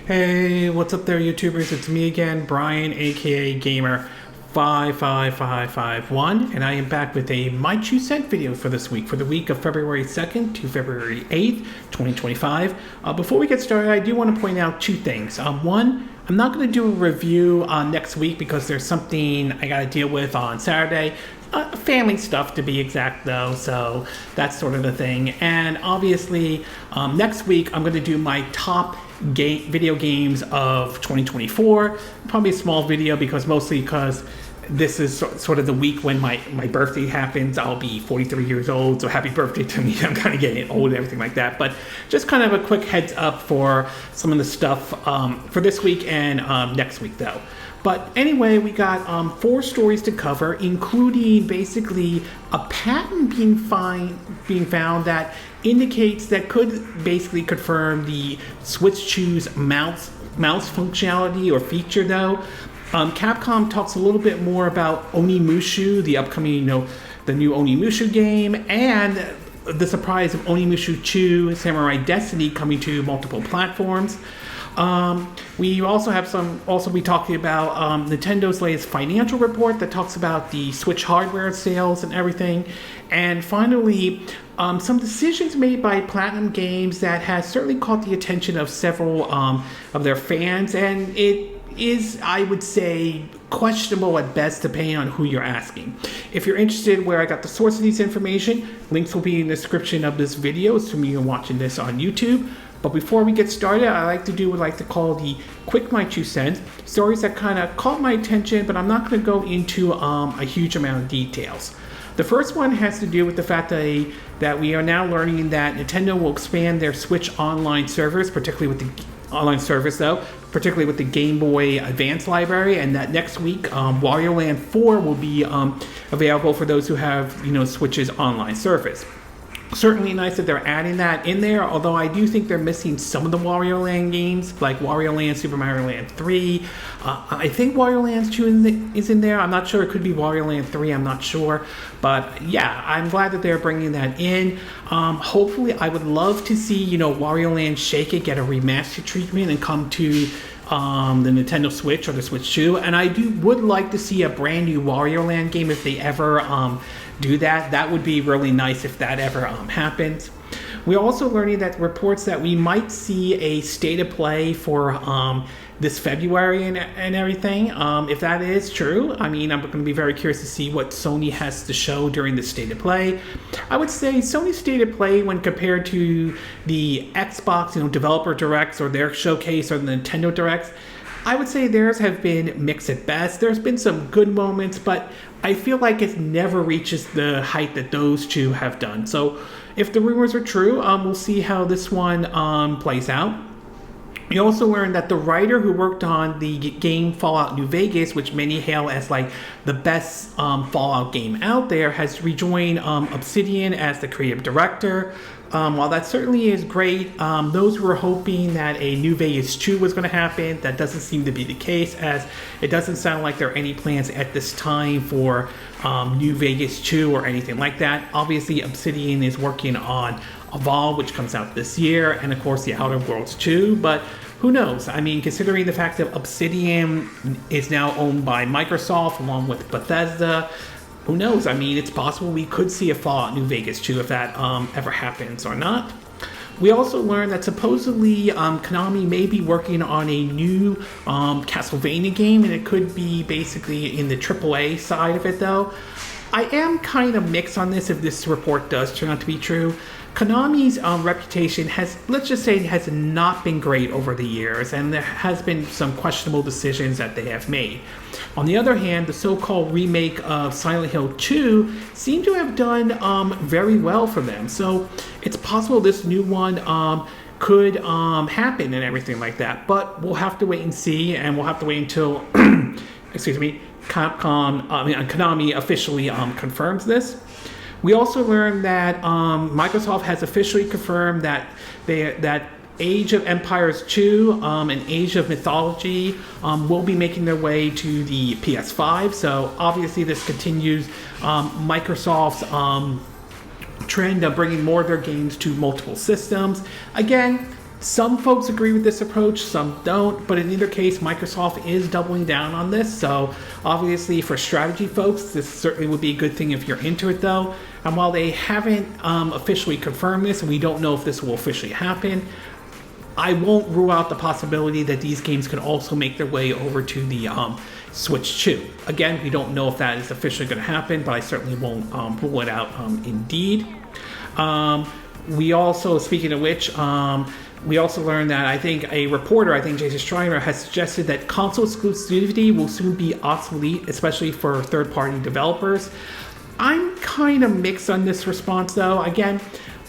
Hey, what's up there, YouTubers? It's me again, Brian, aka Gamer 55551, and I am back with a My 2 Cent video for this week, for the week of February 2nd to February 8th, 2025. Before we get started, I do want to point out two things. One, I'm not going to do a review next week because there's something I got to deal with on Saturday. Family stuff to be exact though, so that's sort of the thing. And obviously, next week I'm going to do my top video games of 2024. Probably a small video mostly because this is sort of the week when my birthday happens. I'll be 43 years old, so happy birthday to me. I'm kind of getting old and everything like that. But just kind of a quick heads up for some of the stuff for this week and next week though. But anyway, we got 4 stories to cover, including basically a patent being found that indicates that could basically confirm the Switch Choose mouse functionality or feature though. Capcom talks a little bit more about Onimusha, the upcoming, the new Onimusha game, and the surprise of Onimusha 2 Samurai Destiny coming to multiple platforms. We also have be talking about Nintendo's latest financial report that talks about the Switch hardware sales and everything. And finally, some decisions made by Platinum Games that has certainly caught the attention of several of their fans, and it is, I would say, questionable at best depending on who you're asking. If you're interested where I got the source of these information, links will be in the description of this video, assuming you're watching this on YouTube. But before we get started, I like to do what I like to call the quick My 2 Cents, stories that kind of caught my attention, but I'm not going to go into a huge amount of details. The first one has to do with the fact that we are now learning that Nintendo will expand their Switch online servers, particularly with the online service though, particularly with the Game Boy Advance library, and that next week Wario Land 4 will be available for those who have Switch's online service. Certainly nice that they're adding that in there, although I do think they're missing some of the Wario Land games, like Wario Land, Super Mario Land 3. I think Wario Land 2 is in there. I'm not sure. It could be Wario Land 3. I'm not sure. But yeah, I'm glad that they're bringing that in. Hopefully, I would love to see, Wario Land Shake It get a remastered treatment and come to the Nintendo Switch or the Switch 2. And I would like to see a brand new Wario Land game if they ever do that. That would be really nice if that ever happens. We're also learning that reports that we might see a state of play for this February and everything. If that is true, I'm going to be very curious to see what Sony has to show during the state of play. I would say Sony's state of play, when compared to the Xbox, developer directs or their showcase or the Nintendo directs, I would say theirs have been mixed at best. There's been some good moments, but I feel like it never reaches the height that those two have done. So if the rumors are true, we'll see how this one plays out. We also learned that the writer who worked on the game Fallout New Vegas, which many hail as like the best Fallout game out there, has rejoined Obsidian as the creative director. While that certainly is great, those who were hoping that a New Vegas 2 was going to happen, that doesn't seem to be the case, as it doesn't sound like there are any plans at this time for New Vegas 2 or anything like that. Obviously, Obsidian is working on Evolve, which comes out this year, and of course the Outer Worlds 2, but who knows? Considering the fact that Obsidian is now owned by Microsoft along with Bethesda, who knows? It's possible we could see a Fallout New Vegas 2 if that ever happens or not. We also learned that supposedly Konami may be working on a new Castlevania game, and it could be basically in the AAA side of it though. I am kind of mixed on this if this report does turn out to be true. Konami's reputation has not been great over the years, and there has been some questionable decisions that they have made. On the other hand, the so-called remake of Silent Hill 2 seemed to have done very well for them. So it's possible this new one could happen and everything like that. But we'll have to wait and see, and we'll have to wait until Konami officially confirms this. We also learned that Microsoft has officially confirmed that Age of Empires 2 and Age of Mythology will be making their way to the PS5. So obviously this continues Microsoft's trend of bringing more of their games to multiple systems. Again, Some folks agree with this approach, some don't, but in either case, Microsoft is doubling down on this. So obviously for strategy folks, this certainly would be a good thing if you're into it though. And while they haven't officially confirmed this, and we don't know if this will officially happen, I won't rule out the possibility that these games could also make their way over to the Switch 2. Again, we don't know if that is officially going to happen, but I certainly won't rule it out indeed. We also, speaking of which, we also learned that I think a reporter, Jason Schreier, has suggested that console exclusivity will soon be obsolete, especially for third-party developers. I'm kind of mixed on this response, though. Again,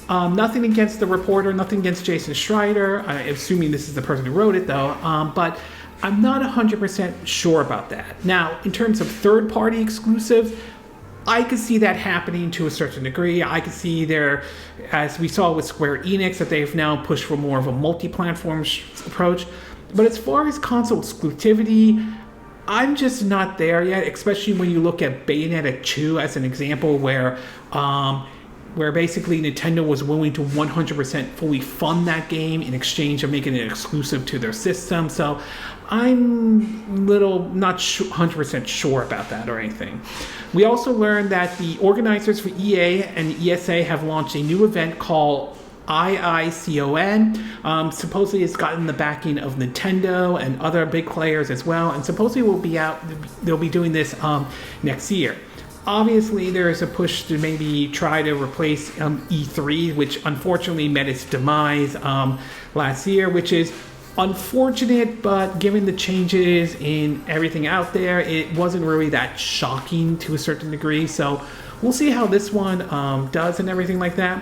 nothing against the reporter, nothing against Jason Schreier, assuming this is the person who wrote it, though. But I'm not 100% sure about that. Now, in terms of third-party exclusive, I could see that happening to a certain degree. I could see there, as we saw with Square Enix, that they've now pushed for more of a multi-platform approach. But as far as console exclusivity, I'm just not there yet, especially when you look at Bayonetta 2 as an example where basically Nintendo was willing to 100% fully fund that game in exchange of making it exclusive to their system. So I'm not 100% sure about that or anything. We also learned that the organizers for EA and ESA have launched a new event called IICON. Supposedly it's gotten the backing of Nintendo and other big players as well, and supposedly they'll be doing this next year. Obviously, there is a push to maybe try to replace E3, which unfortunately met its demise last year, which is unfortunate, but given the changes in everything out there, it wasn't really that shocking to a certain degree. So we'll see how this one does and everything like that.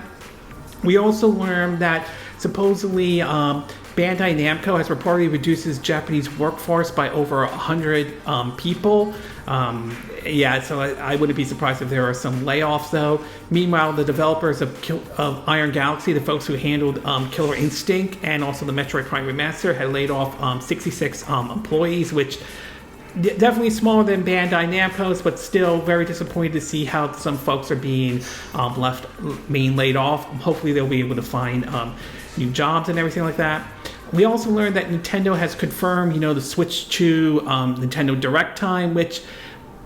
We also learned that supposedly Bandai Namco has reportedly reduced its Japanese workforce by over 100 people. So I wouldn't be surprised if there are some layoffs, though. Meanwhile, the developers of Iron Galaxy, the folks who handled Killer Instinct and also the Metroid Prime Remaster, had laid off 66 employees, which definitely smaller than Bandai Namco's, but still very disappointed to see how some folks are being laid off. Hopefully they'll be able to find new jobs and everything like that. We also learned that Nintendo has confirmed, the Switch 2 Nintendo Direct time, which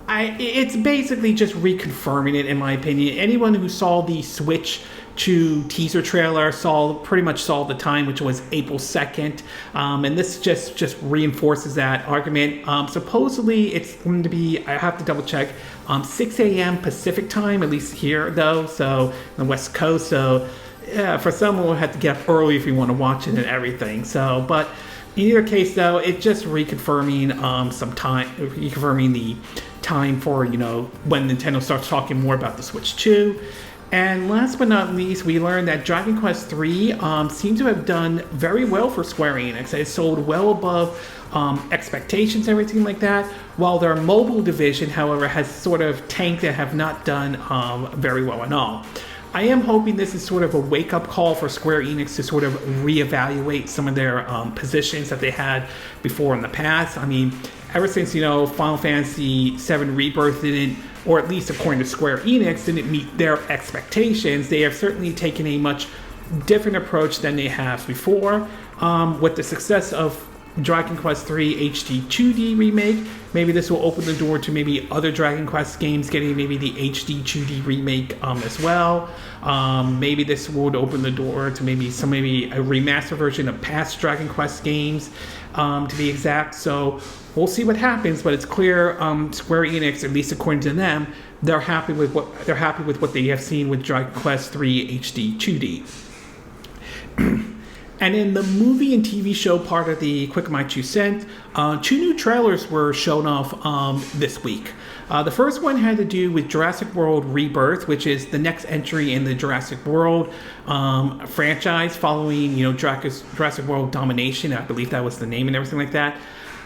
it's basically just reconfirming it, in my opinion. Anyone who saw the Switch 2 teaser trailer pretty much saw the time, which was April 2nd, and this just reinforces that argument. Supposedly it's going to be, I have to double check, 6 a.m. Pacific time, at least here though, so on the West Coast. So yeah, for some we'll have to get up early if we want to watch it and everything. So, but in either case though, it's just reconfirming reconfirming the time for when Nintendo starts talking more about the Switch 2. And last but not least, we learned that Dragon Quest III seems to have done very well for Square Enix. It sold well above expectations, everything like that, while their mobile division, however, has sort of tanked and have not done very well at all. I am hoping this is sort of a wake-up call for Square Enix to sort of reevaluate some of their positions that they had before in the past. I mean, ever since, Final Fantasy VII Rebirth didn't, or at least according to Square Enix, didn't meet their expectations, they have certainly taken a much different approach than they have before. With the success of Dragon Quest III HD 2D remake, maybe this will open the door to maybe other Dragon Quest games getting maybe the HD 2D remake as well. Maybe this would open the door to maybe a remaster version of past Dragon Quest games, to be exact. So we'll see what happens, but it's clear Square Enix, at least according to them, they're happy with what they have seen with Dragon Quest III HD 2D. And in the movie and TV show part of the Quick My 2 Cents, 2 new trailers were shown off this week. The first one had to do with Jurassic World Rebirth, which is the next entry in the Jurassic World franchise following, Jurassic World Domination. I believe that was the name and everything like that.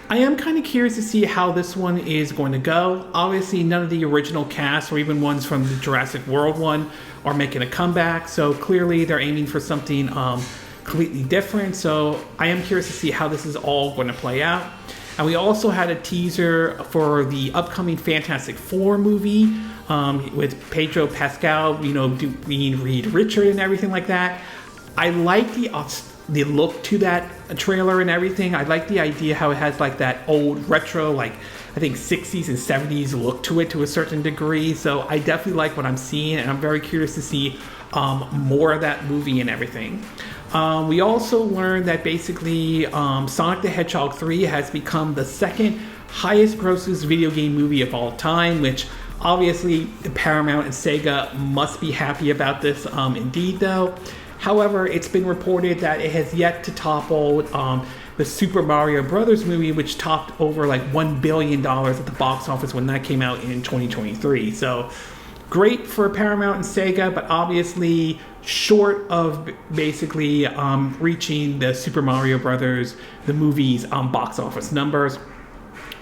I am kind of curious to see how this one is going to go. Obviously, none of the original cast or even ones from the Jurassic World one are making a comeback, so clearly they're aiming for something completely different. So I am curious to see how this is all going to play out. And we also had a teaser for the upcoming Fantastic Four movie with Pedro Pascal, being Reed Richard and everything like that. I like the the look to that trailer and everything. I like the idea how it has like that old retro, like I think 60s and 70s look to it to a certain degree. So I definitely like what I'm seeing, and I'm very curious to see more of that movie and everything. We also learned that basically Sonic the Hedgehog 3 has become the second highest grossing video game movie of all time, which obviously Paramount and Sega must be happy about this indeed though. However, it's been reported that it has yet to topple the Super Mario Brothers movie, which topped over like $1 billion at the box office when that came out in 2023. So great for Paramount and Sega, but obviously short of basically reaching the Super Mario Brothers, the movie's box office numbers.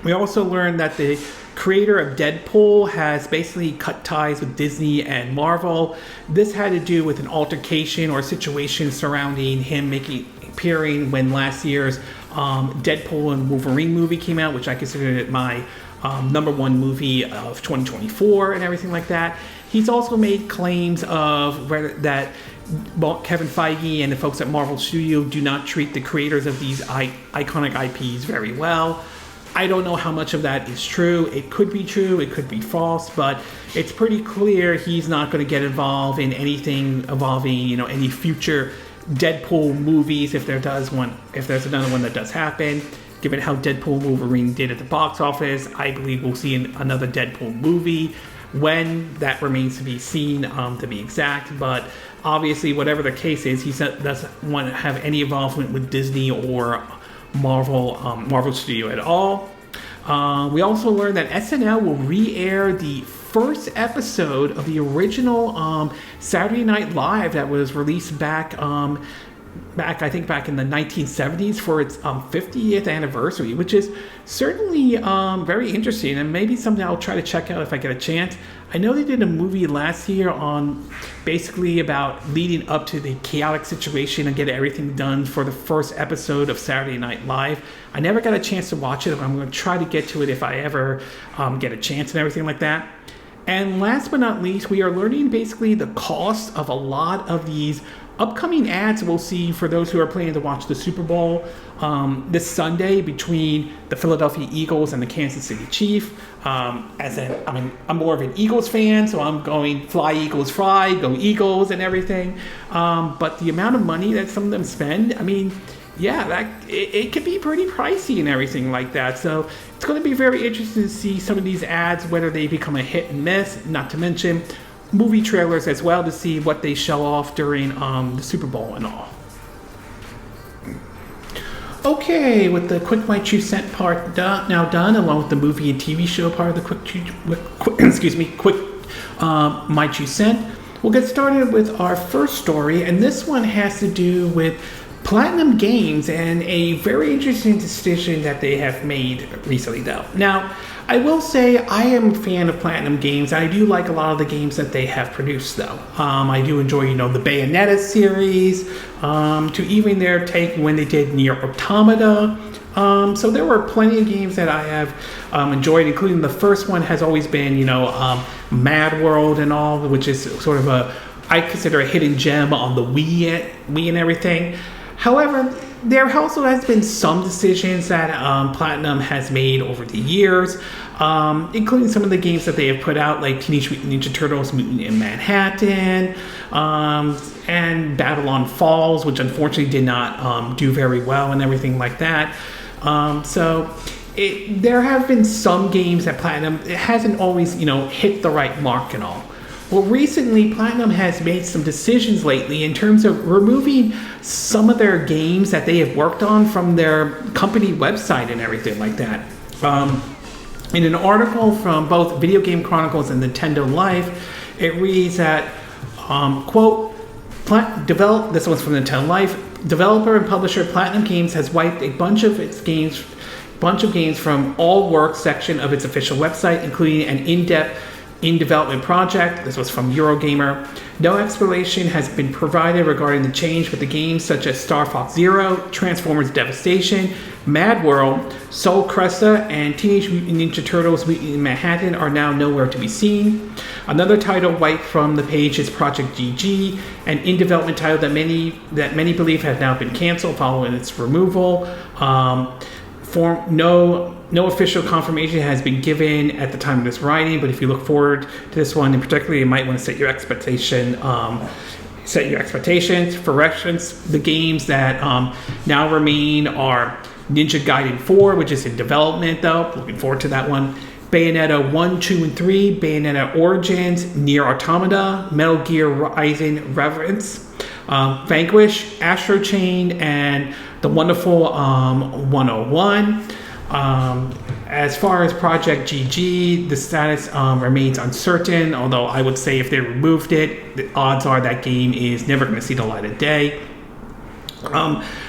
We also learned that the creator of Deadpool has basically cut ties with Disney and Marvel. This had to do with an altercation or a situation surrounding him appearing when last year's Deadpool and Wolverine movie came out, which I considered it my number one movie of 2024 and everything like that. He's also made claims of that Kevin Feige and the folks at Marvel Studio do not treat the creators of these iconic IPs very well. I don't know how much of that is true. It could be true, it could be false, but it's pretty clear he's not going to get involved in anything involving, any future Deadpool movies if there's another one that does happen. Given how Deadpool Wolverine did at the box office, I believe we'll see another Deadpool movie. When, that remains to be seen, to be exact, but obviously whatever the case is, he doesn't want to have any involvement with Disney or Marvel Studio at all. We also learned that SNL will re-air the first episode of the original Saturday Night Live that was released back in the 1970s for its 50th anniversary, which is certainly very interesting and maybe something I'll try to check out if I get a chance. I know they did a movie last year on basically about leading up to the chaotic situation and get everything done for the first episode of Saturday Night Live. I never got a chance to watch it, but I'm going to try to get to it if I ever get a chance and everything like that. And last but not least, we are learning basically the cost of a lot of these upcoming ads we'll see for those who are planning to watch the Super Bowl this Sunday between the Philadelphia Eagles and the Kansas City Chiefs. I'm more of an Eagles fan, so I'm going fly Eagles fly, go Eagles and everything. But the amount of money that some of them spend, it can be pretty pricey and everything like that. So it's going to be very interesting to see some of these ads, whether they become a hit and miss, not to mention movie trailers as well, to see what they show off during the Super Bowl and all. Okay, with the quick my 2 cent part now done, along with the movie and TV show part of the quick my 2 cent, we'll get started with our first story, and this one has to do with Platinum Games and a very interesting decision that they have made recently though. Now, I will say I am a fan of Platinum Games. I do like a lot of the games that they have produced though. I do enjoy, the Bayonetta series, to even their take when they did Nier Automata. So there were plenty of games that I have enjoyed, including the first one has always been, Mad World and all, which is sort of I consider a hidden gem on the Wii and everything. However, there also has been some decisions that Platinum has made over the years, including some of the games that they have put out, like Teenage Mutant Ninja Turtles Mutant in Manhattan, and Babylon Falls, which unfortunately did not do very well and everything like that. There have been some games that Platinum hasn't always, hit the right mark and all. Well, recently, Platinum has made some decisions lately in terms of removing some of their games that they have worked on from their company website and everything like that. In an article from both Video Game Chronicles and Nintendo Life, it reads that, quote, this one's from Nintendo Life, developer and publisher Platinum Games has wiped a bunch of games from all work section of its official website, including an in-depth in development project. This was from Eurogamer. No explanation has been provided regarding the change, but the games such as Star Fox Zero, Transformers Devastation, Mad World, Soul Cresta, and Teenage Mutant Ninja Turtles Mutant in Manhattan are now nowhere to be seen. Another title wiped from the page is Project GG, an in-development title that many believe has now been canceled following its removal. No official confirmation has been given at the time of this writing, but if you look forward to this one in particular, you might want to set your expectations. For reference, the games that now remain are Ninja Gaiden 4, which is in development though, looking forward to that one. Bayonetta 1, 2, and 3, Bayonetta Origins, Nier Automata, Metal Gear Rising Reverence, Vanquish, Astro Chain, and the wonderful 101. As far as Project GG, the status remains uncertain, although I would say if they removed it, the odds are that game is never going to see the light of day.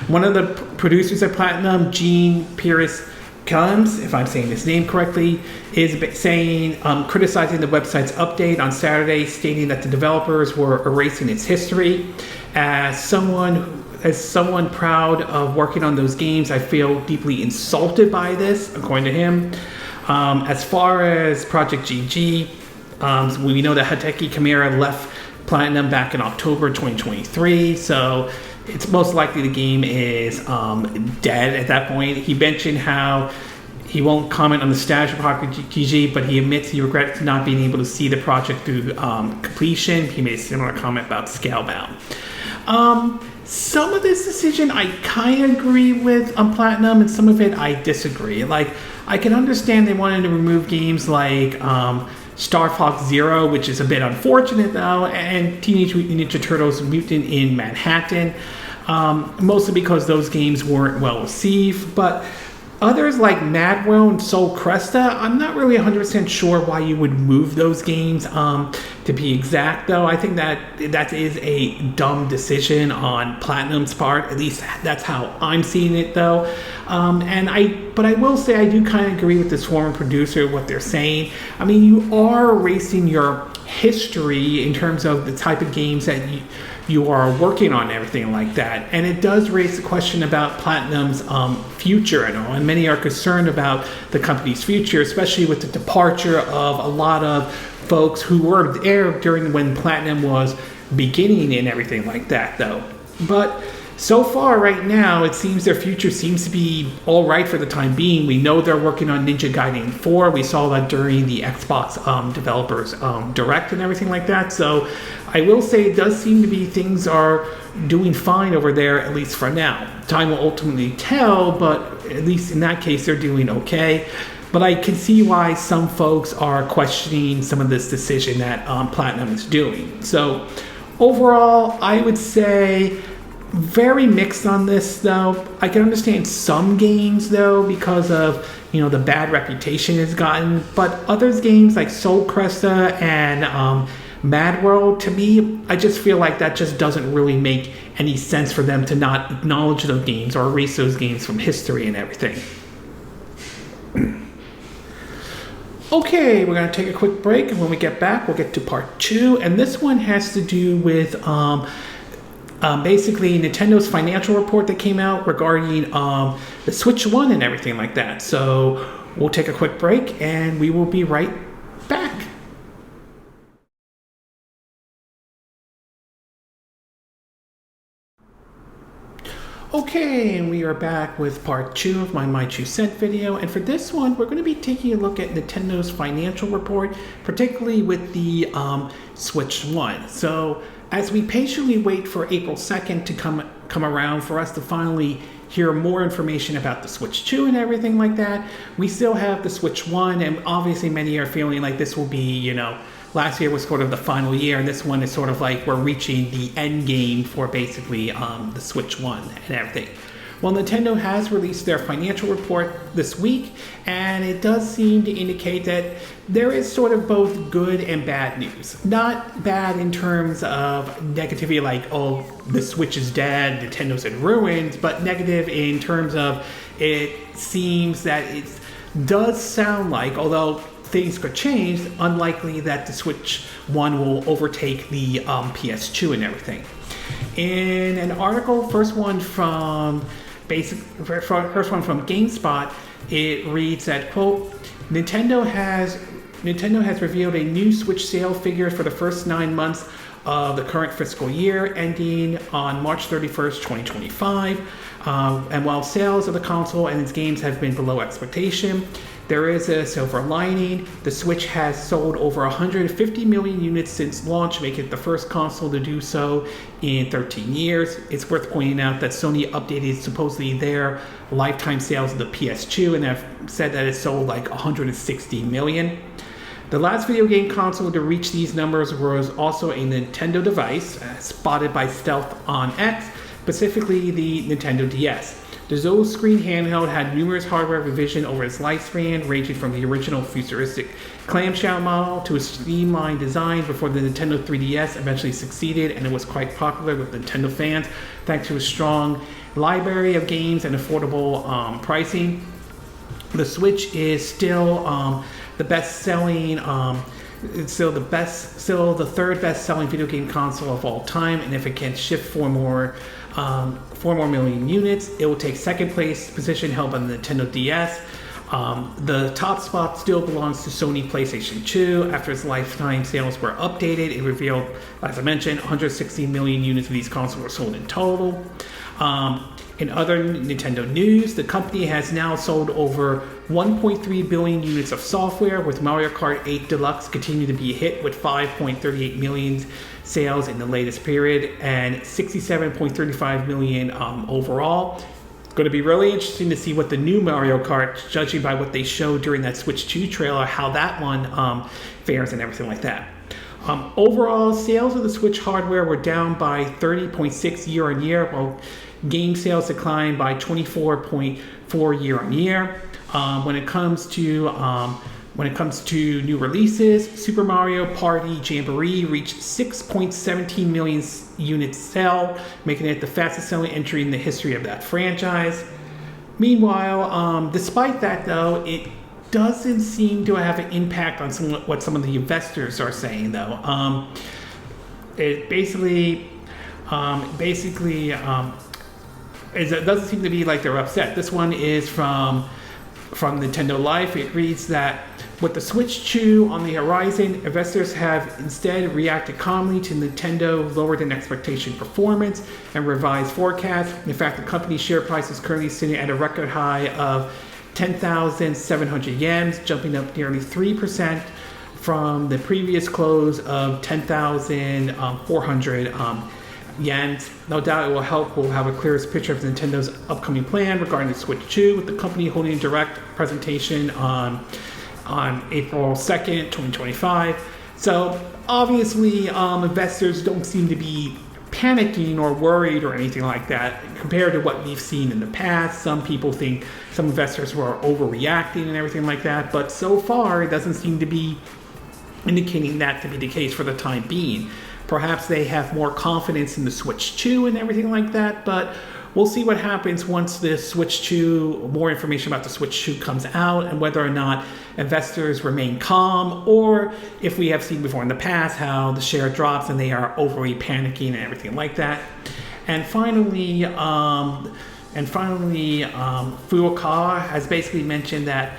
One of the producers at Platinum, Gene Pierce Combs, if I'm saying his name correctly, is saying, criticizing the website's update on Saturday, stating that the developers were erasing its history. As someone proud of working on those games, I feel deeply insulted by this, according to him. As far as Project GG, we know that Hideki Kamiya left Platinum back in October 2023, so it's most likely the game is dead at that point. He mentioned how he won't comment on the status of Project GG, but he admits he regrets not being able to see the project through completion. He made a similar comment about Scalebound. Some of this decision I kind of agree with on Platinum, and some of it I disagree. Like, I can understand they wanted to remove games like Star Fox Zero, which is a bit unfortunate though, and Teenage Mutant Ninja Turtles Mutant in Manhattan, mostly because those games weren't well received. But others like Mad World and Soul Cresta, I'm not really 100% sure why you would move those games. To be exact, though, I think that is a dumb decision on Platinum's part. At least that's how I'm seeing it, though. But I will say I do kind of agree with this former producer, what they're saying. I mean, you are erasing your history in terms of the type of games that you are working on and everything like that. And it does raise the question about Platinum's future and all. And many are concerned about the company's future, especially with the departure of a lot of folks who were there during when Platinum was beginning and everything like that, though. But so far, right now, it seems their future seems to be all right for the time being. We know they're working on Ninja Gaiden 4. We saw that during the Xbox developers direct and everything like that. So I will say it does seem to be things are doing fine over there, at least for now. Time will ultimately tell, but at least in that case, they're doing okay. But I can see why some folks are questioning some of this decision that Platinum is doing. So overall, I would say very mixed on this, though. I can understand some games, though, because of, the bad reputation it's gotten. But others games like Soul Cresta and Mad World, to me, I just feel like that just doesn't really make any sense for them to not acknowledge those games or erase those games from history and everything. Okay, we're going to take a quick break, and when we get back, we'll get to part 2. And this one has to do with basically Nintendo's financial report that came out regarding the Switch 1 and everything like that. So we'll take a quick break, and we will be right back. Okay, and we are back with part 2 of my 2 cent video, and for this one we're going to be taking a look at Nintendo's financial report, particularly with the Switch 1. So as we patiently wait for April 2nd to come around for us to finally hear more information about the Switch 2 and everything like that, we still have the Switch 1, and obviously many are feeling like this will be, last year was sort of the final year, and this one is sort of like we're reaching the end game for basically the Switch 1 and everything. Well, Nintendo has released their financial report this week, and it does seem to indicate that there is sort of both good and bad news. Not bad in terms of negativity like, oh, the Switch is dead, Nintendo's in ruins, but negative in terms of it seems that it does sound like, although things could change. Unlikely that the Switch 1 will overtake the PS2 and everything. In an article, first one from GameSpot, it reads that, quote, Nintendo has revealed a new Switch sale figure for the first 9 months of the current fiscal year, ending on March 31st, 2025. And while sales of the console and its games have been below expectation, there is a silver lining. The Switch has sold over 150 million units since launch, making it the first console to do so in 13 years. It's worth pointing out that Sony updated supposedly their lifetime sales of the PS2 and have said that it sold like 160 million. The last video game console to reach these numbers was also a Nintendo device, spotted by Stealth on X, specifically the Nintendo DS. The dual-screen handheld had numerous hardware revisions over its lifespan, ranging from the original futuristic clamshell model to a streamlined design before the Nintendo 3DS eventually succeeded, and it was quite popular with Nintendo fans thanks to a strong library of games and affordable pricing. The Switch is still the best-selling, it's still the third best-selling video game console of all time, and if it can ship 4 more million units, it will take second place position held by the Nintendo DS. The top spot still belongs to Sony PlayStation 2. After its lifetime sales were updated, it revealed, as I mentioned, 160 million units of these consoles were sold in total. In other Nintendo news, the company has now sold over 1.3 billion units of software, with Mario Kart 8 Deluxe continuing to be a hit with 5.38 million sales in the latest period and 67.35 million overall. It's going to be really interesting to see what the new Mario Kart, judging by what they showed during that Switch 2 trailer, how that one fares and everything like that. Overall, sales of the Switch hardware were down by 30.6 year on year, while game sales declined by 24.4 year on year. When it comes to new releases, Super Mario Party Jamboree reached 6.17 million units sell, making it the fastest selling entry in the history of that franchise. Meanwhile, despite that though, it doesn't seem to have an impact on what some of the investors are saying though. It doesn't seem to be like they're upset. This one is from Nintendo Life. It reads that with the Switch 2 on the horizon, investors have instead reacted calmly to Nintendo's lower than expectation performance and revised forecasts. In fact, the company's share price is currently sitting at a record high of 10,700 yen, jumping up nearly 3% from the previous close of 10,400 yen. No doubt it will help. We'll have a clearest picture of Nintendo's upcoming plan regarding the Switch 2, with the company holding a direct presentation on April 2nd, 2025. So obviously investors don't seem to be panicking or worried or anything like that compared to what we've seen in the past. Some people think some investors were overreacting and everything like that, but so far it doesn't seem to be indicating that to be the case for the time being. Perhaps they have more confidence in the Switch 2 and everything like that, but we'll see what happens once the Switch 2, more information about the Switch 2 comes out, and whether or not investors remain calm, or if we have seen before in the past how the share drops and they are overly panicking and everything like that. And finally, Furukawa has basically mentioned that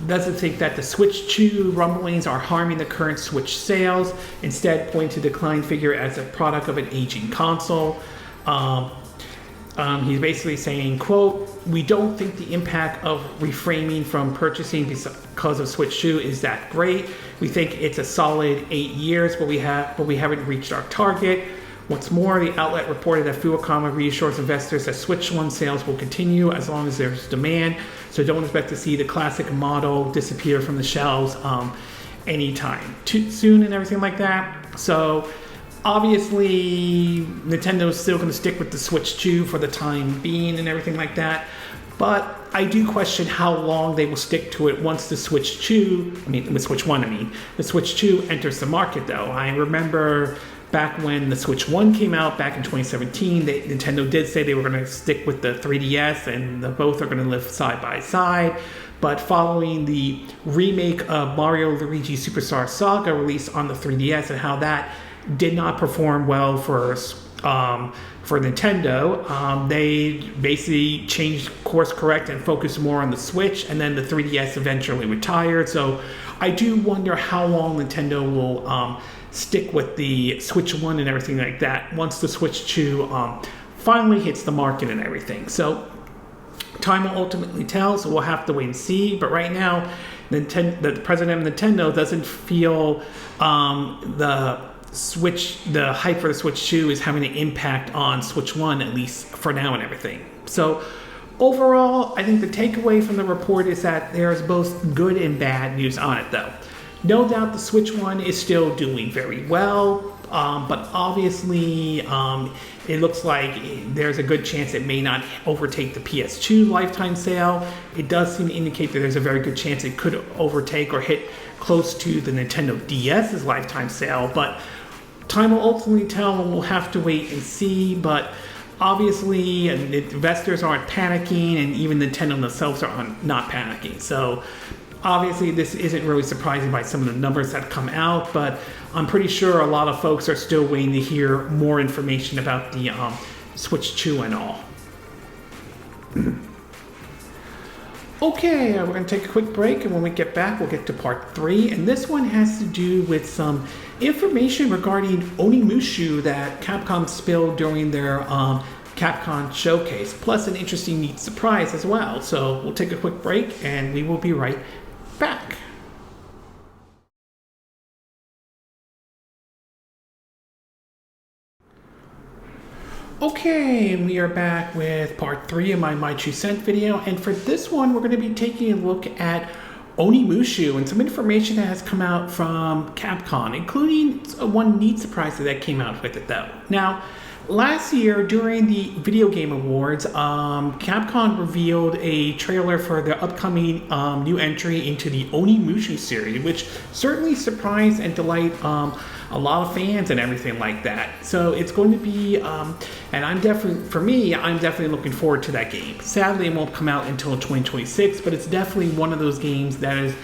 doesn't think that the Switch 2 rumblings are harming the current Switch sales, instead pointing to the decline figure as a product of an aging console. He's basically saying, quote, "We don't think the impact of refraining from purchasing because of Switch 2 is that great. We think it's a solid 8 years, but we haven't reached our target." What's more, the outlet reported that Furukawa reassures investors that Switch 1 sales will continue as long as there's demand, so don't expect to see the classic model disappear from the shelves anytime too soon and everything like that. So obviously, Nintendo is still going to stick with the Switch 2 for the time being and everything like that. But I do question how long they will stick to it once the Switch 2, the Switch 1, the Switch 2 enters the market though. I remember back when the Switch 1 came out back in 2017, Nintendo did say they were going to stick with the 3DS and both are going to live side by side. But following the remake of Mario Luigi Superstar Saga released on the 3DS and how that did not perform well for Nintendo, they basically changed course correct and focused more on the Switch, and then the 3DS eventually retired. So I do wonder how long Nintendo will stick with the Switch 1 and everything like that once the Switch 2 finally hits the market and everything. So time will ultimately tell, so we'll have to wait and see. But right now, the president of Nintendo doesn't feel the hype for the Switch 2 is having an impact on Switch 1, at least for now and everything. So overall, I think the takeaway from the report is that there's both good and bad news on it, though. No doubt the Switch 1 is still doing very well, but obviously it looks like there's a good chance it may not overtake the PS2 lifetime sale. It does seem to indicate that there's a very good chance it could overtake or hit close to the Nintendo DS's lifetime sale, but time will ultimately tell, and we'll have to wait and see. But obviously, investors aren't panicking, and even Nintendo themselves are not panicking. So obviously, this isn't really surprising by some of the numbers that come out, but I'm pretty sure a lot of folks are still waiting to hear more information about the Switch 2 and all. Okay, we're going to take a quick break, and when we get back, we'll get to part 3. And this one has to do with some information regarding Onimusha that Capcom spilled during their Capcom showcase, plus an interesting neat surprise as well. So we'll take a quick break, and we will be right back. Okay, and we are back with part 3 of my 2 cent video, and for this one we're going to be taking a look at Onimusha and some information that has come out from Capcom, including one neat surprise that came out with it though. Now, last year during the Video Game Awards, Capcom revealed a trailer for their upcoming new entry into the Onimusha series, which certainly surprised and delighted a lot of fans and everything like that. So it's going to be, and I'm definitely looking forward to that game. Sadly, it won't come out until 2026, but it's definitely one of those games that is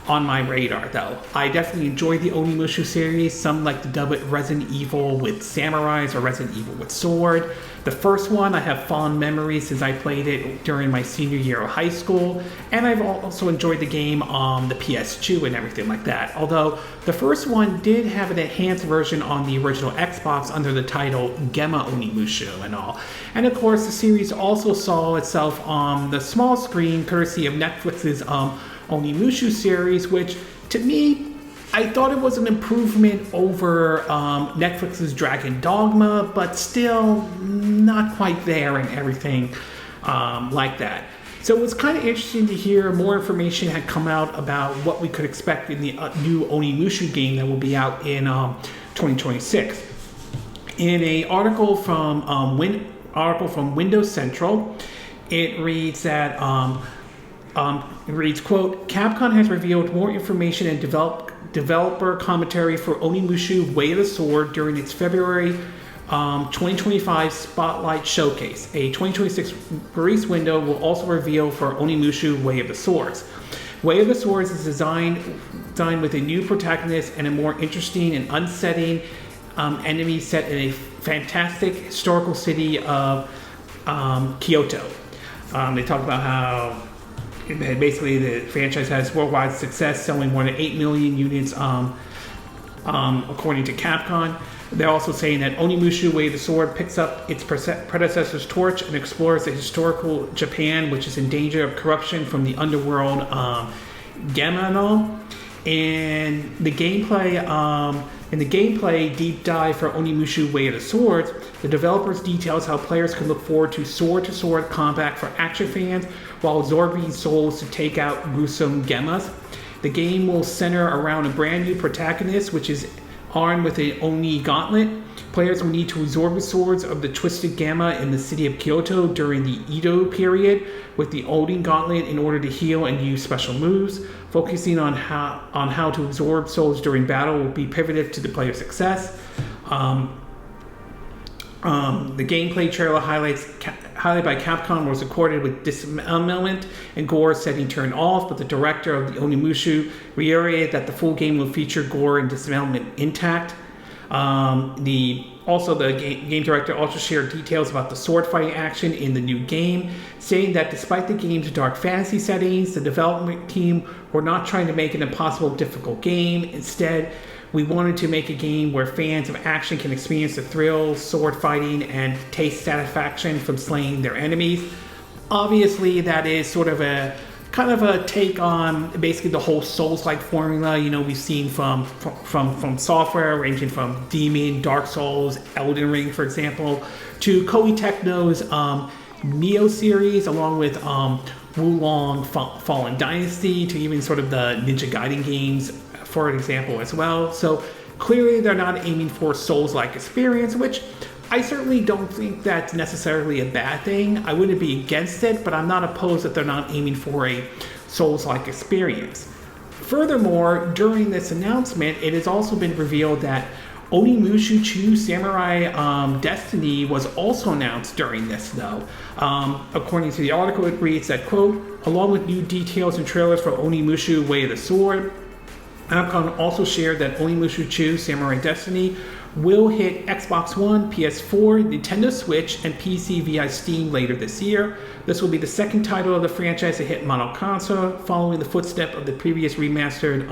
on my radar, though. I definitely enjoy the Onimusha series. Some like to dub it Resident Evil with samurais or Resident Evil with sword. The first one, I have fond memories since I played it during my senior year of high school, and I've also enjoyed the game on the PS2 and everything like that. Although the first one did have an enhanced version on the original Xbox under the title Gemma Onimusha and all. And of course, the series also saw itself on the small screen courtesy of Netflix's Onimusha series, which to me, I thought it was an improvement over Netflix's Dragon Dogma, but still not quite there and everything like that. So it was kind of interesting to hear more information had come out about what we could expect in the new Onimusha game that will be out in 2026. In an article from Windows Central, it reads that quote, Capcom has revealed more information and developer commentary for Onimusha Way of the Sword during its February 2025 Spotlight Showcase. A 2026 release window will also reveal for Onimusha Way of the Swords. Way of the Swords is designed with a new protagonist and a more interesting and unsettling enemy set in a fantastic historical city of Kyoto. They talk about how basically the franchise has worldwide success, selling more than 8 million units according to Capcom. They're also saying that Onimusha Way of the Sword picks up its predecessor's torch and explores the historical Japan, which is in danger of corruption from the underworld Gemma. And the gameplay deep dive for Onimusha Way of the Swords, the developers details how players can look forward to sword-to-sword combat for action fans while absorbing souls to take out gruesome Gemmas. The game will center around a brand new protagonist, which is armed with an Oni gauntlet. Players will need to absorb the swords of the Twisted Gamma in the city of Kyoto during the Edo period with the Oni gauntlet in order to heal and use special moves. Focusing on how to absorb souls during battle will be pivoted to the player's success. The gameplay trailer highlighted by Capcom was recorded with dismemberment and gore setting turned off, but the director of the Onimusha reiterated that the full game will feature gore and dismemberment intact. The game director also shared details about the sword fighting action in the new game, saying that despite the game's dark fantasy settings, the development team were not trying to make an impossible difficult game. Instead, we wanted to make a game where fans of action can experience the thrill, sword fighting, and taste satisfaction from slaying their enemies. Obviously, that is sort of a kind of a take on basically the whole Souls-like formula, we've seen from software ranging from Demon, Dark Souls, Elden Ring, for example, to Koei Tecmo's Neo series, along with Wulong Fallen Dynasty, to even sort of the Ninja Gaiden games, for an example, as well. So clearly they're not aiming for Souls-like experience, which I certainly don't think that's necessarily a bad thing. I wouldn't be against it, but I'm not opposed that they're not aiming for a Souls-like experience. Furthermore, during this announcement, it has also been revealed that Onimusha Is Samurai Destiny was also announced during this, though. According to the article, it reads that, quote, along with new details and trailers for Onimusha Way of the Sword, Capcom also shared that Onimusha Is Samurai Destiny will hit Xbox One, PS4, Nintendo Switch, and PC via Steam later this year. This will be the second title of the franchise to hit mono console, following the footstep of the previous remastered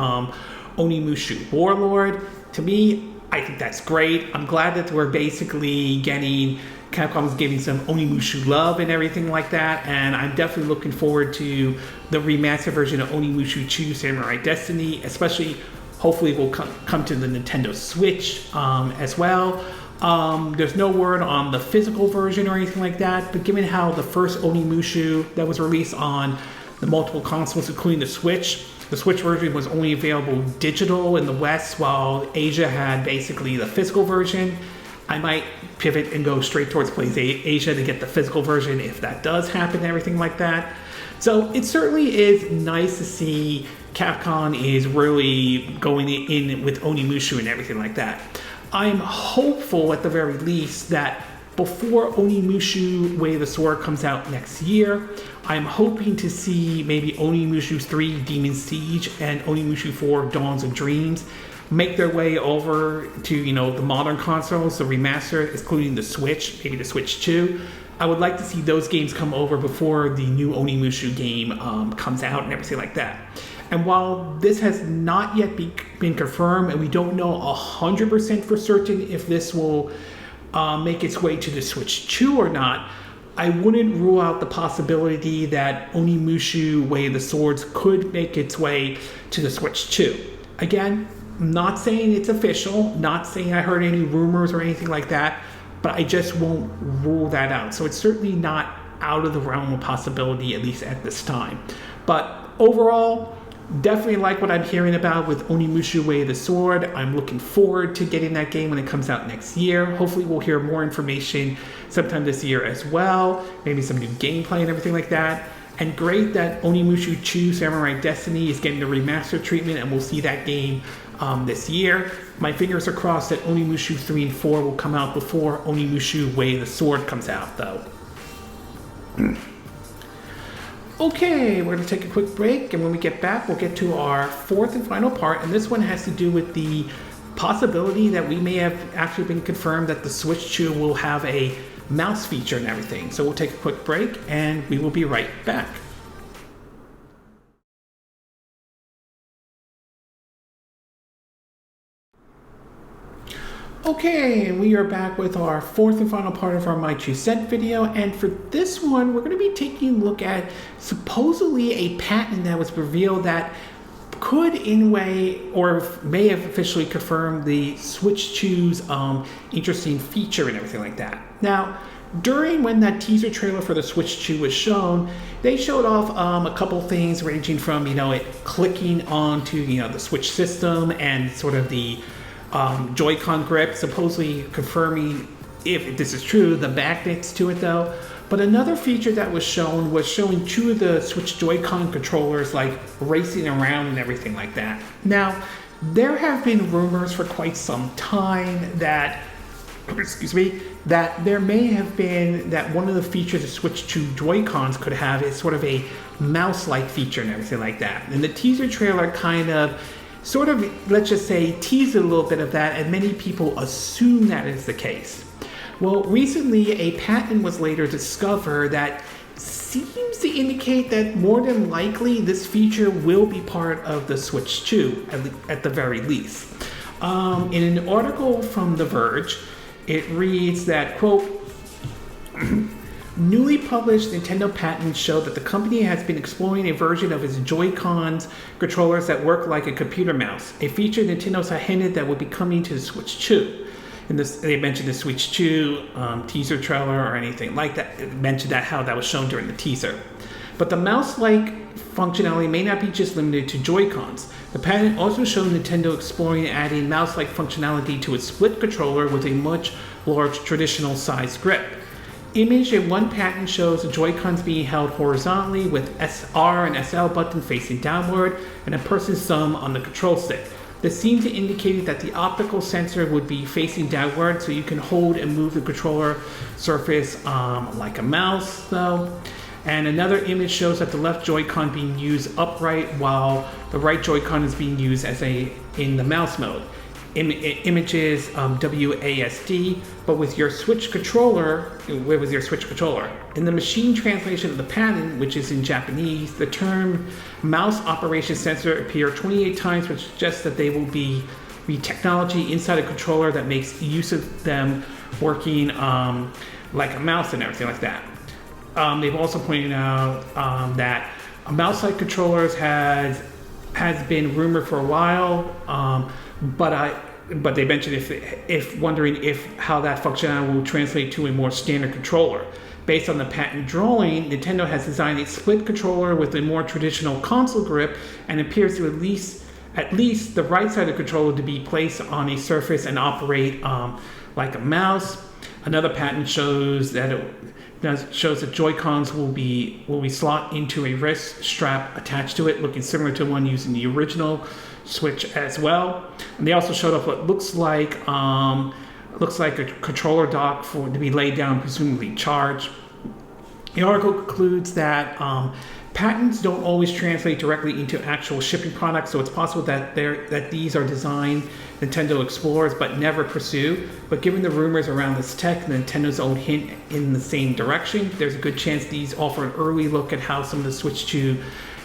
Onimusha Warlord. To me, I think that's great. I'm glad that we're basically Capcom's giving some Onimusha love and everything like that, and I'm definitely looking forward to the remastered version of Onimusha Is Samurai Destiny, especially hopefully will come to the Nintendo Switch as well. There's no word on the physical version or anything like that, but given how the first Onimusha that was released on the multiple consoles, including the Switch version was only available digital in the West, while Asia had basically the physical version. I might pivot and go straight towards PlayStation Asia to get the physical version if that does happen and everything like that. So it certainly is nice to see Capcom is really going in with Onimusha and everything like that. I'm hopeful at the very least that before Onimusha Way of the Sword comes out next year, I'm hoping to see maybe Onimusha 3 Demon Siege and Onimusha 4 Dawns of Dreams make their way over to the modern consoles, the remaster, including the Switch, maybe the Switch 2. I would like to see those games come over before the new Onimusha game comes out and everything like that. And while this has not yet been confirmed, and we don't know 100% for certain if this will make its way to the Switch 2 or not, I wouldn't rule out the possibility that Onimusha Way of the Swords could make its way to the Switch 2. Again, I'm not saying it's official, not saying I heard any rumors or anything like that, but I just won't rule that out. So it's certainly not out of the realm of possibility, at least at this time. But overall, definitely like what I'm hearing about with Onimusha Way of the Sword. I'm looking forward to getting that game when it comes out next year. Hopefully we'll hear more information sometime this year as well. Maybe some new gameplay and everything like that. And great that Onimusha Is Samurai Destiny is getting the remastered treatment, and we'll see that game this year. My fingers are crossed that Onimusha 3 and 4 will come out before Onimusha Way of the Sword comes out, though. Okay, we're going to take a quick break, and when we get back, we'll get to our fourth and final part, and this one has to do with the possibility that we may have actually been confirmed that the Switch 2 will have a mouse feature and everything. So we'll take a quick break, and we will be right back. Okay, we are back with our fourth and final part of our My Two Cent video, and for this one, we're going to be taking a look at supposedly a patent that was revealed that could in a way, or may have officially confirmed the Switch 2's interesting feature and everything like that. Now, when that teaser trailer for the Switch 2 was shown, they showed off a couple things ranging from, it clicking onto, the Switch system and sort of the Joy-Con grip, supposedly confirming, if this is true, the magnets to it though. But another feature that was showing two of the Switch Joy-Con controllers like racing around and everything like that. Now, There have been rumors for quite some time that, excuse me, that there may have been that one of the features of Switch 2 Joy-Cons could have is sort of a mouse-like feature and everything like that. And the teaser trailer kind of, sort of, let's just say, teased a little bit of that, and many people assume that is the case. Well, recently a patent was later discovered that seems to indicate that more than likely this feature will be part of the Switch 2, at the very least. In an article from The Verge, it reads that, quote, newly published Nintendo patents show that the company has been exploring a version of its Joy-Cons controllers that work like a computer mouse, a feature Nintendo's had hinted that would be coming to the Switch 2. And this, they mentioned the Switch 2 teaser trailer or anything like that. It mentioned that how that was shown during the teaser. But the mouse-like functionality may not be just limited to Joy-Cons. The patent also showed Nintendo exploring adding mouse-like functionality to its split controller with a much large traditional size grip. Image in one patent shows the Joy-Cons being held horizontally with SR and SL button facing downward and a person's thumb on the control stick. This seemed to indicate that the optical sensor would be facing downward so you can hold and move the controller surface like a mouse though. And another image shows that the left Joy-Con being used upright while the right Joy-Con is being used as in the mouse mode. Images WASD, but with your Switch controller. In the machine translation of the patent, which is in Japanese, the term mouse operation sensor appear 28 times, which suggests that they will be technology inside a controller that makes use of them working like a mouse and everything like that. They've also pointed out that a mouse-like controllers has been rumored for a while, but they mentioned if wondering if how that functionality will translate to a more standard controller. Based on the patent drawing, Nintendo has designed a split controller with a more traditional console grip and appears to at least the right side of the controller to be placed on a surface and operate like a mouse. Another patent shows that Joy-Cons will be slot into a wrist strap attached to it, looking similar to one used in the original Switch as well. And they also showed up what looks like a controller dock to be laid down, presumably charged. The article concludes that patents don't always translate directly into actual shipping products, so it's possible that these are designed Nintendo explores but never pursue. But given the rumors around this tech, Nintendo's own hint in the same direction, there's a good chance these offer an early look at how some of the Switch 2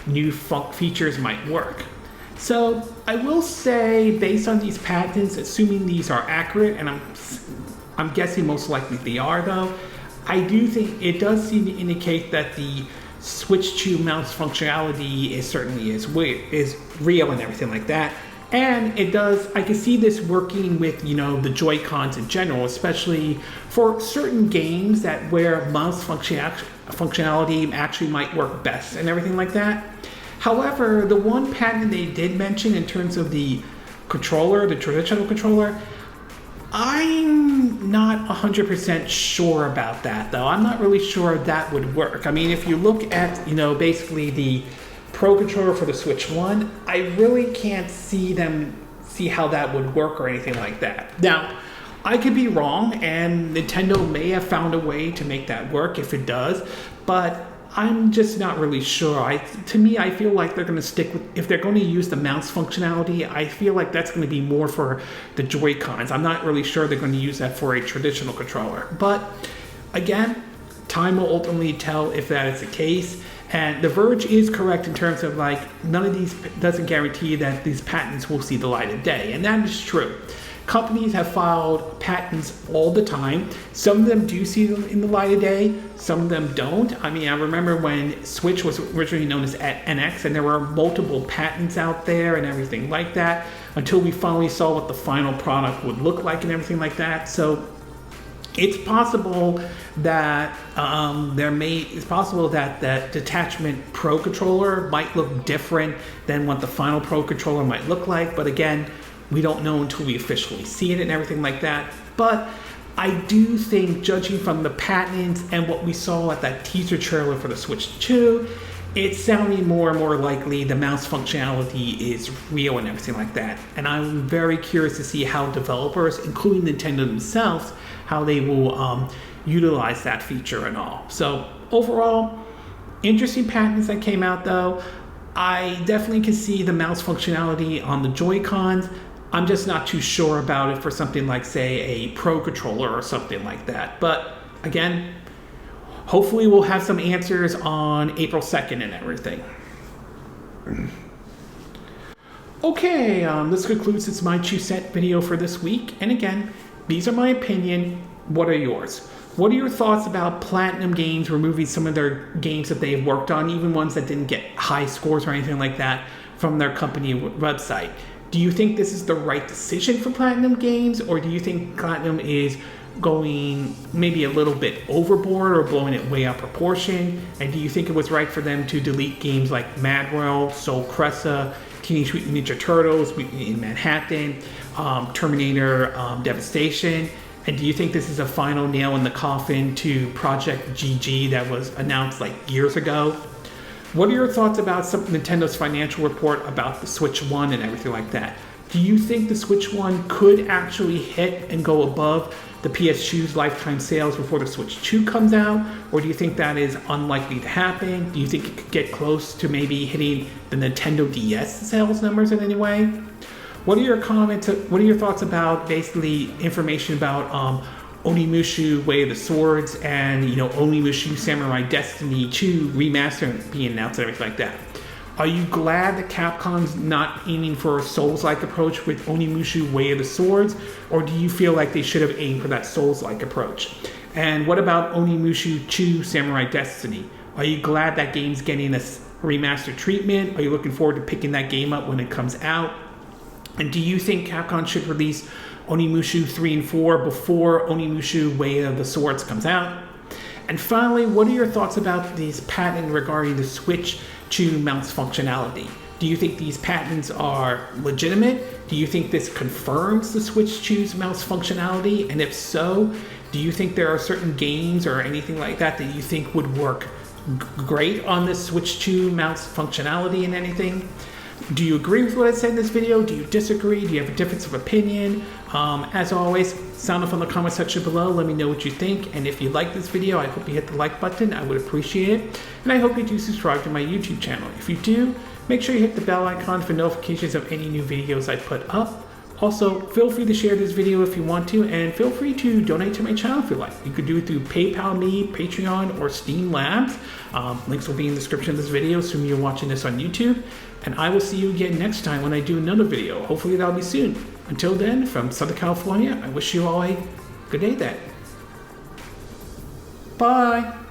new features might work. So I will say, based on these patents, assuming these are accurate, and I'm guessing most likely they are though, I do think it does seem to indicate that the Switch 2 mouse functionality is real and everything like that. And I can see this working with, the Joy-Cons in general, especially for certain games where mouse functionality actually might work best and everything like that. However, the one patent they did mention in terms of the controller, the traditional controller, I'm not 100% sure about that, though. I'm not really sure that would work. I mean, if you look at, basically the Pro controller for the Switch 1, I really can't see how that would work or anything like that. Now, I could be wrong, and Nintendo may have found a way to make that work if it does, but I'm just not really sure. To me, I feel like they're going to stick with, if they're going to use the mouse functionality, I feel like that's going to be more for the Joy-Cons. I'm not really sure they're going to use that for a traditional controller. But again, time will ultimately tell if that is the case. And The Verge is correct in terms of none of these doesn't guarantee that these patents will see the light of day. And that is true. Companies have filed patents all the time. Some of them do see them in the light of day, some of them don't. I mean, I remember when Switch was originally known as NX, and there were multiple patents out there and everything like that, until we finally saw what the final product would look like and everything like that. So it's possible that that Detachment Pro controller might look different than what the final Pro controller might look like. But again, we don't know until we officially see it and everything like that. But I do think, judging from the patents and what we saw at that teaser trailer for the Switch 2, it's sounding more and more likely the mouse functionality is real and everything like that. And I'm very curious to see how developers, including Nintendo themselves, how they will utilize that feature and all. So overall, interesting patents that came out though. I definitely can see the mouse functionality on the Joy-Cons. I'm just not too sure about it for something like, say, a Pro Controller or something like that. But again, hopefully we'll have some answers on April 2nd and everything. Okay, this concludes this My 2 Cent video for this week. And again, these are my opinion. What are yours? What are your thoughts about Platinum Games removing some of their games that they've worked on, even ones that didn't get high scores or anything like that, from their company website? Do you think this is the right decision for Platinum Games, or do you think Platinum is going maybe a little bit overboard or blowing it way out of proportion? And do you think it was right for them to delete games like Mad World, Soul Cressa, Teenage Mutant Ninja Turtles, Mutant in Manhattan, Terminator Devastation? And do you think this is a final nail in the coffin to Project GG that was announced like years ago? What are your thoughts about Nintendo's financial report about the Switch 1 and everything like that? Do you think the Switch 1 could actually hit and go above the PS2's lifetime sales before the Switch 2 comes out? Or do you think that is unlikely to happen? Do you think it could get close to maybe hitting the Nintendo DS sales numbers in any way? What are your comments? What are your thoughts about basically information about Onimusha Way of the Swords and Onimusha Samurai Destiny 2 remaster being announced and everything like that? Are you glad that Capcom's not aiming for a Souls-like approach with Onimusha Way of the Swords, or do you feel like they should have aimed for that Souls-like approach? And what about Onimusha 2 Samurai Destiny? Are you glad that game's getting a remastered treatment? Are you looking forward to picking that game up when it comes out? And do you think Capcom should release Onimusha 3 and 4 before Onimusha Way of the Swords comes out? And finally, what are your thoughts about these patents regarding the Switch 2 mouse functionality? Do you think these patents are legitimate? Do you think this confirms the Switch 2's mouse functionality? And if so, do you think there are certain games or anything like that that you think would work great on this Switch 2 mouse functionality and anything? Do you agree with what I said in this video? Do you disagree? Do you have a difference of opinion? As always, sound off in the comment section below. Let me know what you think. And if you like this video, I hope you hit the like button. I would appreciate it. And I hope you do subscribe to my YouTube channel. If you do, make sure you hit the bell icon for notifications of any new videos I put up. Also, feel free to share this video if you want to, and feel free to donate to my channel if you like. You could do it through PayPal Me, Patreon, or Steam Labs. Links will be in the description of this video, assuming you're watching this on YouTube. And I will see you again next time when I do another video. Hopefully that'll be soon. Until then, from Southern California, I wish you all a good day then. Bye!